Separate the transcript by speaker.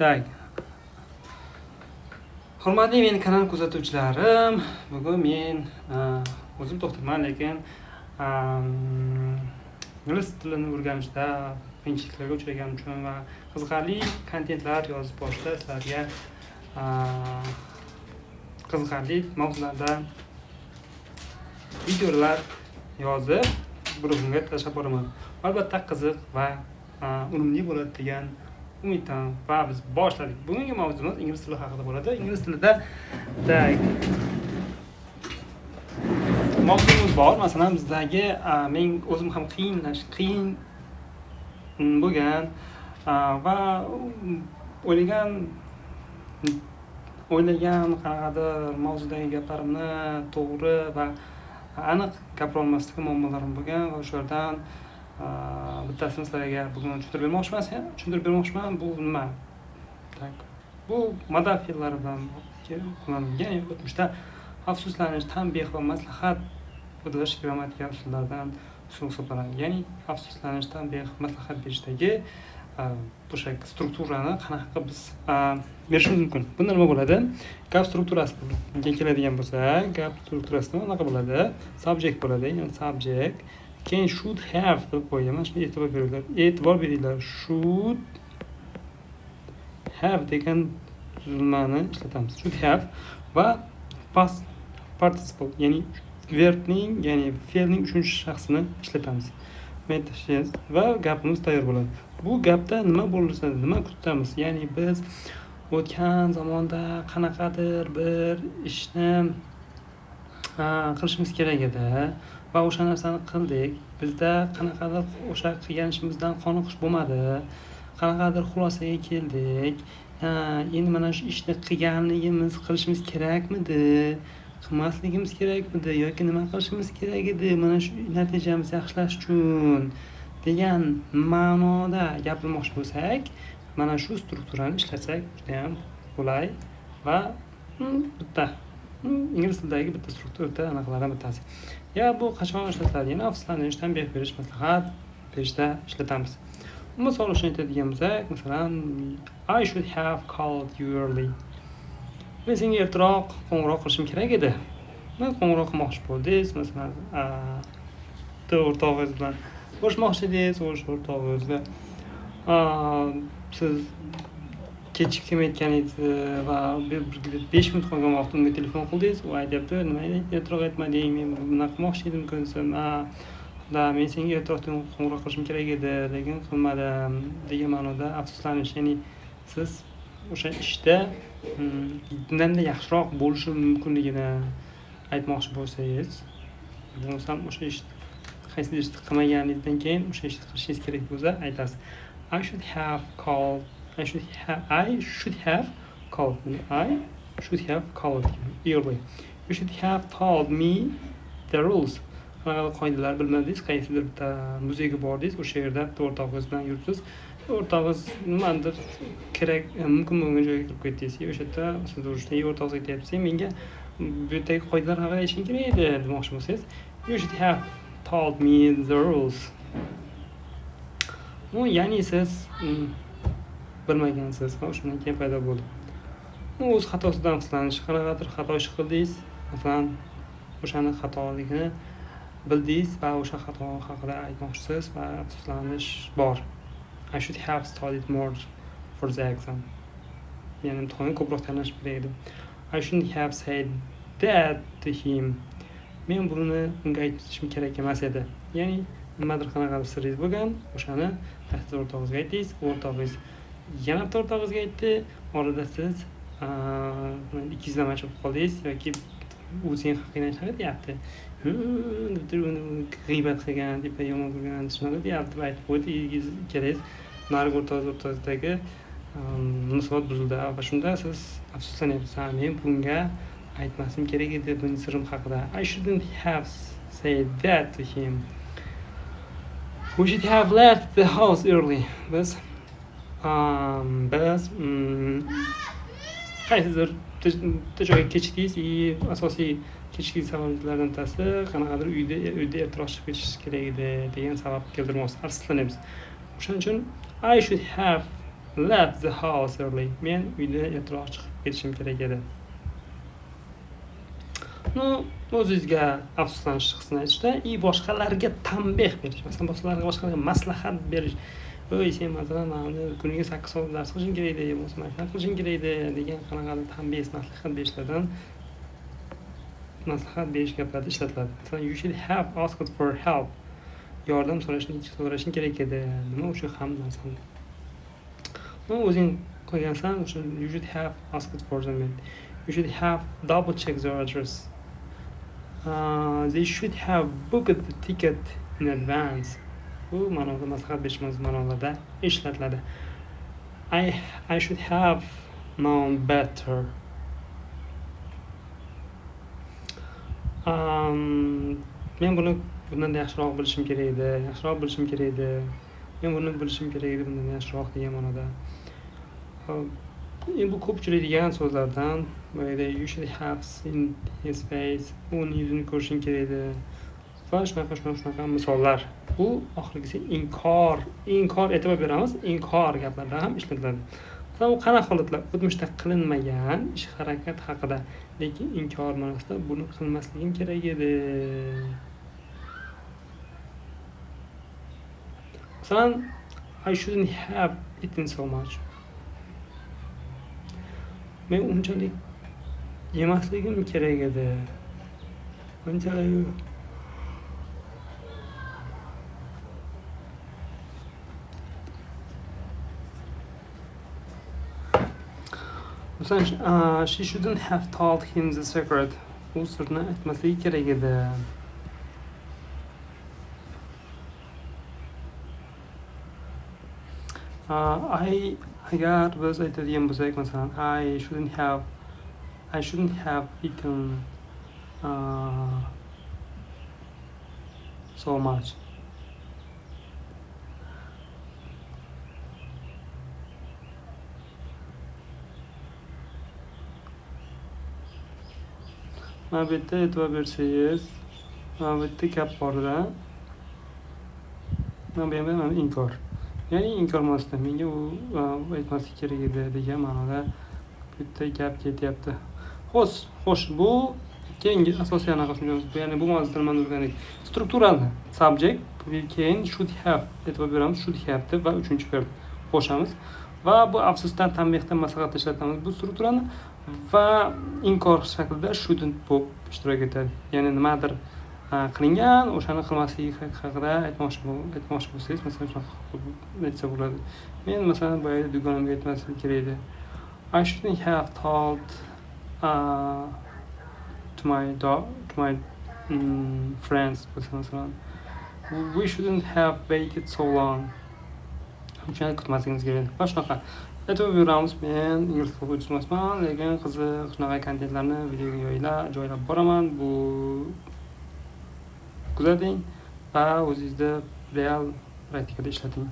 Speaker 1: Tak. Hurmatli meni kanal kuzatuvchilarim, bugun men o'zim doktorman, lekin ingliz tilini o'rganishda qiyinchiliklarga uchraganim uchun va qiziqarli kontentlar yozib borishda sizlarga qiziqarli mavzularda videolar yozib guruhimga tashlab boraman. Albatta qiziq va unumli bo'ladi degan umiddaman va biz boshladik. Bugungi mavzuimiz ingliz tili haqida bo'ladi. Ingliz tilida mavzuimiz bor. Masalan, bizdagi men o'zim ham qiyin bo'lgan va o'ylagan qanaqadir mavzudagi gaplarimni to'g'ri va aniq gapira olmaslikka muammolarim bo'lgan va o'shalardan bittasini sizlarga bugun tushuntirib bermoqchiman. Bu nima? Bu modal fe'llari bilan qo'llanilgan, o'tmishda afsuslanish, tanbeh va maslahat bildirish grammatikal usullardan usul hisoblanadi. Ya'ni afsuslanish, tanbeh, maslahat berishdagi o'sha strukturani qanaqa biz berishimiz mumkin. Bunda nima bo'ladi? Gap strukturasiga keladigan bo'lsak, gap strukturasida anaqa bo'ladi. Subject bo'ladi, ya'ni subject. Keyin should have deb qo'ygan. Shunga e'tibor beringlar. Should have degan tuzilmani ishlatamiz. Should have va past participle, ya'ni verbning, ya'ni fe'lning 3-shaxsini ishlatamiz. Va gapimiz tayyor bo'ladi. Bu gapda nima bo'lsa, nima kutamiz? Ya'ni biz o'tgan zamonda qanaqadir bir ishni qilishimiz kerak edi va o'sha narsani qildik. Bizda qanaqadir o'sha qilgan ishimizdan qoniqish bo'lmadi. Qanaqadir xulosaga keldik. Endi mana shu ishni qilishimiz kerakmidi? Qilmasligimiz kerakmidi yoki nima qilishimiz kerak edi mana shu natijamizni yaxshilash uchun degan ma'noda gapirmoqchi bo'lsak, mana shu strukturani ishlatsak juda ham qulay va bitta ingliz tilidagi bitta strukturada anaqalardan bittasi. Bu qachon ishlatiladi? Yana afsuslanish, tanbeh berish, maslahat berishda ishlatamiz. Misol uchun aytadigan bo'lsak, masalan, I should have called you early. Men senga ertaroq qo'ng'iroq qilishim kerak edi. Men qo'ng'iroq qilmoqchi bo'ldingiz, masalan, o'rtog'ingiz bilan ko'rishmoqchi edingiz, o'rtog'ingizga siz kechikib kelmayotganingizni va 5 minut qolgan vaqtda unga telefon qildingiz, u aytyapti, nima ertaroq aytmading, men bunaqa qilmoqchi edim kunsim. Men senga ertaroq qo'ng'iroq qilishim kerak edi, lekin qilmadim degan ma'noda afsuslanish. Ya'ni siz o'sha ishda bundanda yaxshiroq bo'lishi mumkinligini aytmoqchi bo'lsangiz, bo'lmasam o'sha ish qaysidir ishni qilmaganingizdan keyin o'sha ishni qilishingiz kerak bo'lsa, aytasiz. I should have called you early. You should have told me the rules. Qoidalar bilmadingiz, qaysidir bitta muzeyga bordingiz, o'sha yerda o'rtog'ingiz bilan yuribsiz. O'rtog'ingiz nimadir kerak mumkin bo'lgan joyga kirib ketdingiz. O'sha yerda siz o'rtog'ingiz aytyapsiz, menga bu yerdagi qoidalar haqida aytishing kerak edi demoqchi bo'lsangiz, you should have told me the rules. Ya'ni siz bilmagansiz va shundan keyin paydo bo'ldi. O'z xatosidan afsuslanish, qanaqadir xato ish qildingiz, masalan, o'shani xatoligini bildingiz va o'sha xato haqida aytmoqchisiz va afsuslanish bor. I should have studied more for the exam. Ya'ni imtihonga ko'proq tayyorlanish kerak edi. I shouldn't have said that to him. Men buni unga aytishim kerak emas edi. Ya'ni nimadir qanaqadir siringiz bo'lgan, o'shani qaysidir o'rtog'ingizga aytdingiz, o'rtog'ingiz yana bitta o'rtog'ingizga aytdi, orada siz ikkizlamachi bo'lib qoldingiz yoki u sening haqingdan shunaqa deyapti. G'iybat qilgan, deb yomon ko'rgan, shunaqa deyapti deb aytib qo'ydi. Ikkalangiz narigi o'rtog'ingizdagi munosabat buzildi va shunda siz afsuslanyapsiz. Men bunga aytmasim kerak edi buning sirim haqida. I shouldn't have said that to him. We should have left the house early. Biz qaysidir joyga kechikdingiz, asosiy kechki sabablardan bittasi qanaqadir uyda ertaroq chiqib ketish kerak edi degan sabab keltirmoqsiz. Afsuslanyapsiz. O'shaning uchun I should have left the house early. Men uyda ertaroq chiqib ketishim kerak edi. Ну, o'zingizga afsuslanish hissini aytishda и boshqalarga tanbeh berish. Masalan, boshqalarga maslahat berish. Oy, sen masalan, kuniga 8 soat dars qilishing kerak edi, bo'lmasa mana shuni qilishing kerak edi degan qanaqadir tanbeh, maslahat berishlardan maslahat berish gaplarda ishlatiladi. Masalan, you should have asked for help. Yordam so'rashing kerak edi. Nima o'sha ham narsani. O'zing qo'ygansan, o'sha you should have asked for them. You should have double checked their address. They should have booked the ticket in advance. Bu ma'noda maslahat berish ma'nolarida ishlatiladi. I should have known better. Men bundan yaxshiroq bilishim kerak edi. Men buni bilishim kerak edi bundan yaxshiroq degan ma'noda. Bu ko'pchilik degan so'zlardan you should have seen his face. Uni yuzini ko'rishing kerak edi. Va shunaqa misollar. Bu oxirgisi inkor e'tibor beramiz. Inkor gaplarda ham ishlatiladi. Bu qanaqa holatlar? O'tmishda qilinmagan ish harakat haqida, lekin inkor ma'nosida buni qilmasligim kerak edi. Masalan, I shouldn't have eaten so much. Men unchalik yemasligim kerak edi. Unchalik Masalan, she shouldn't have told him the secret. U sirni aytmasligi kerak edi. Agar biz aytadigan bo'lsak, masalan, I shouldn't have eaten so much. Mana bu yerda e'tibor bersangiz, mana bu yerda gap bor-da. Mana bu yerda inkor. Ya'ni inkor ma'nosida menga u aytmaslik kerak edi degan ma'noda bu yerda gap ketyapti. Xo'sh, bu keyingi asosiy anaqa tushunamiz. Ya'ni bu mavzuda nimani o'rgandik? Strukturalni subject, keyin should have e'tibor beramiz, should have deb va uchinchi verb qo'shamiz. Va bu afsusdan tanbehdan maslahat ishlatamiz bu strukturani va inkor shaklida shouldn't bo'lib ishtirok etadi. Ya'ni nimadir qilingan, o'shani qilmaslik haqida aytmoqchi bo'lsangiz, masalan, shunaqa aytsa bo'ladi. Men masalan boya dugonamga aytmaslik kerak edi. I shouldn't have told to my friends, masalan. We shouldn't have waited so long. Shunchalik kutmasligimiz kerak. Va shunaqa aytib beramiz. Men ingliz tili o'qituvchisi emasman, lekin qiziq shunaqa kontentlarni videoga joylab boraman. Bu kuzating va o'zingizda real praktikada ishlating.